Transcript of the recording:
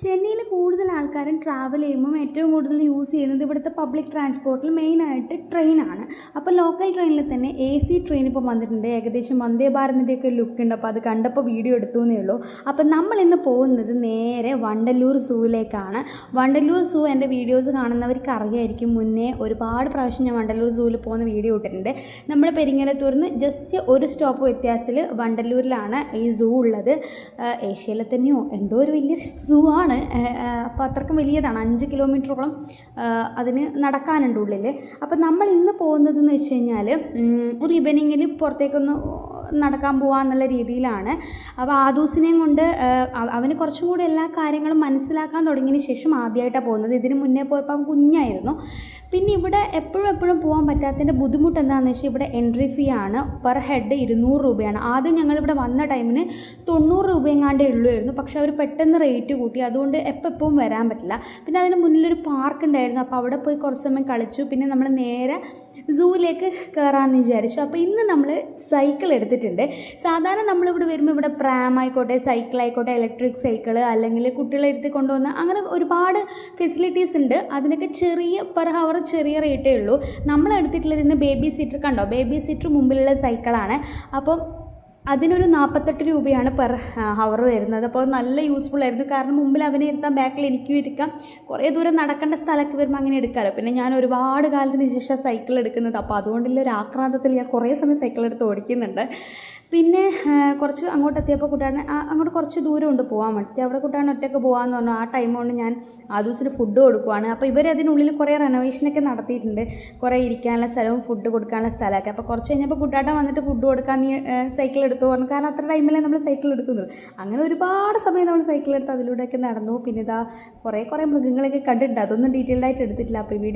ചെന്നൈയിൽ കൂടുതൽ ആൾക്കാരും ട്രാവൽ ചെയ്യുമ്പം ഏറ്റവും കൂടുതൽ യൂസ് ചെയ്യുന്നത് ഇവിടുത്തെ പബ്ലിക് ട്രാൻസ്പോർട്ടിൽ മെയിനായിട്ട് ട്രെയിനാണ്. അപ്പോൾ ലോക്കൽ ട്രെയിനിൽ തന്നെ AC ട്രെയിൻ ഇപ്പോൾ വന്നിട്ടുണ്ട്. ഏകദേശം വന്ദേ ഭാരതിൻ്റെയൊക്കെ ലുക്ക് ഉണ്ട്. അപ്പോൾ അത് കണ്ടപ്പോൾ വീഡിയോ എടുത്തു എന്നേ ഉള്ളൂ. അപ്പോൾ നമ്മൾ ഇന്ന് പോകുന്നത് നേരെ വണ്ടലൂർ സൂവിലേക്കാണ്. വണ്ടലൂർ സൂ എൻ്റെ വീഡിയോസ് കാണുന്നവർക്ക് അറിയായിരിക്കും. മുന്നേ ഒരുപാട് പ്രാവശ്യം ഞാൻ വണ്ടലൂർ സൂവിൽ പോകുന്ന വീഡിയോ ഇട്ടിട്ടുണ്ട്. നമ്മുടെ പെരിങ്ങലത്തൂരിന്ന് ജസ്റ്റ് ഒരു സ്റ്റോപ്പ് വ്യത്യാസത്തിൽ വണ്ടലൂരിലാണ് ഈ സൂ ഉള്ളത്. ഏഷ്യയിലെ തന്നെയോ എന്തോ ഒരു വലിയ സൂ ആണ്. അപ്പോൾ അത്രക്കും വലിയതാണ്. 5 കിലോമീറ്ററോളം അതിന് നടക്കാനുണ്ട് ഉള്ളിൽ. അപ്പോൾ നമ്മൾ ഇന്ന് പോകുന്നതെന്ന് വെച്ച് കഴിഞ്ഞാൽ ഒരു ഈവനിങ്ങിൽ പുറത്തേക്കൊന്ന് നടക്കാൻ പോകാമെന്നുള്ള രീതിയിലാണ്. അപ്പോൾ ആദൂസിനെയും കൊണ്ട് അവന് കുറച്ചും കൂടി എല്ലാ കാര്യങ്ങളും മനസ്സിലാക്കാൻ തുടങ്ങിയതിന് ശേഷം ആദ്യമായിട്ടാണ് പോകുന്നത്. ഇതിന് മുന്നേ പോയപ്പോൾ അവൻ കുഞ്ഞായിരുന്നു. പിന്നെ ഇവിടെ എപ്പോഴും പോകാൻ പറ്റാത്തതിൻ്റെ ബുദ്ധിമുട്ട് എന്താണെന്ന് വെച്ചാൽ ഇവിടെ എൻട്രി ഫീ ആണ്. പെർ ഹെഡ് 200 രൂപയാണ്. ആദ്യം ഞങ്ങളിവിടെ വന്ന ടൈമിന് 90 രൂപയെങ്ങാണ്ടേ ഉള്ളുമായിരുന്നു. പക്ഷേ അവർ പെട്ടെന്ന് റേറ്റ് കൂട്ടി. അതുകൊണ്ട് എപ്പോഴും വരാൻ പറ്റില്ല. പിന്നെ അതിന് മുന്നിലൊരു പാർക്ക് ഉണ്ടായിരുന്നു. അപ്പോൾ അവിടെ പോയി കുറച്ച് സമയം കളിച്ചു. പിന്നെ നമ്മൾ നേരെ സൂവിലേക്ക് കയറാമെന്ന് വിചാരിച്ചു. അപ്പോൾ ഇന്ന് നമ്മൾ സൈക്കിൾ എടുത്തിട്ടുണ്ട്. സാധാരണ നമ്മളിവിടെ വരുമ്പോൾ ഇവിടെ പ്രാം ആയിക്കോട്ടെ, സൈക്കിൾ ആയിക്കോട്ടെ, ഇലക്ട്രിക് സൈക്കിൾ, അല്ലെങ്കിൽ കുട്ടികളെ ഇരുത്തി കൊണ്ടുവന്ന അങ്ങനെ ഒരുപാട് ഫെസിലിറ്റീസ് ഉണ്ട്. അതിനൊക്കെ ചെറിയ പെർ ഹവർ ചെറിയ റേറ്റേ ഉള്ളൂ. നമ്മൾ എടുത്തിട്ടുള്ളത് ഇന്ന് ബേബി സീറ്റർ കണ്ടോ, ബേബി സീറ്റർ മുമ്പിലുള്ള സൈക്കിളാണ്. അപ്പം അതിനൊരു 48 രൂപയാണ് പെർ ഹവർ വരുന്നത്. അപ്പോൾ നല്ല യൂസ്ഫുൾ ആയിരുന്നു. കാരണം മുമ്പിൽ അവനെ ഇരുത്താം, ബാക്കിൽ എനിക്കും ഇരിക്കാം. കുറേ ദൂരം നടക്കേണ്ട സ്ഥലമൊക്കെ വരുമ്പോൾ അങ്ങനെ എടുക്കാമല്ലോ. പിന്നെ ഞാൻ ഒരുപാട് കാലത്തിന് ശേഷം സൈക്കിൾ എടുക്കുന്നത്. അപ്പോൾ അതുകൊണ്ടുള്ള ഒരു ആക്രാന്തത്തിൽ ഞാൻ കുറേ സമയം സൈക്കിൾ എടുത്ത് ഓടിക്കുന്നുണ്ട്. പിന്നെ കുറച്ച് അങ്ങോട്ട് എത്തിയപ്പോൾ കുട്ടാണ് അങ്ങോട്ട് കുറച്ച് ദൂരമുണ്ട് പോകാൻ വേണ്ടി. അവിടെ കുട്ടാണ് ഒറ്റയ്ക്ക് പോകാമെന്ന് പറഞ്ഞു. ആ ടൈം കൊണ്ട് ഞാൻ ആദൂസിന് ഫുഡ് കൊടുക്കുവാണ്. അപ്പോൾ ഇവരതിനുള്ളിൽ കുറേ റെനോവേഷനൊക്കെ നടത്തിയിട്ടുണ്ട്. കുറേ ഇരിക്കാനുള്ള സ്ഥലവും ഫുഡ് കൊടുക്കാനുള്ള സ്ഥലമൊക്കെ. അപ്പോൾ കുറച്ച് കഴിഞ്ഞപ്പോൾ കുട്ടാട്ടൻ വന്നിട്ട് ഫുഡ് കൊടുക്കാൻ നീ സൈക്കിൾ എടുത്തു പറഞ്ഞു. കാരണം അത്ര ടൈമിലേ നമ്മൾ സൈക്കിൾ എടുക്കുന്നത്. അങ്ങനെ ഒരുപാട് സമയം നമ്മൾ സൈക്കിൾ എടുത്ത് അതിലൂടെയൊക്കെ നടന്നു. പിന്നെ ഇതാ കുറേ മൃഗങ്ങളൊക്കെ കണ്ടിട്ടുണ്ട്. അതൊന്നും ഡീറ്റെയിൽഡായിട്ട് എടുത്തിട്ടില്ല. അപ്പോൾ ഈ വീഡിയോ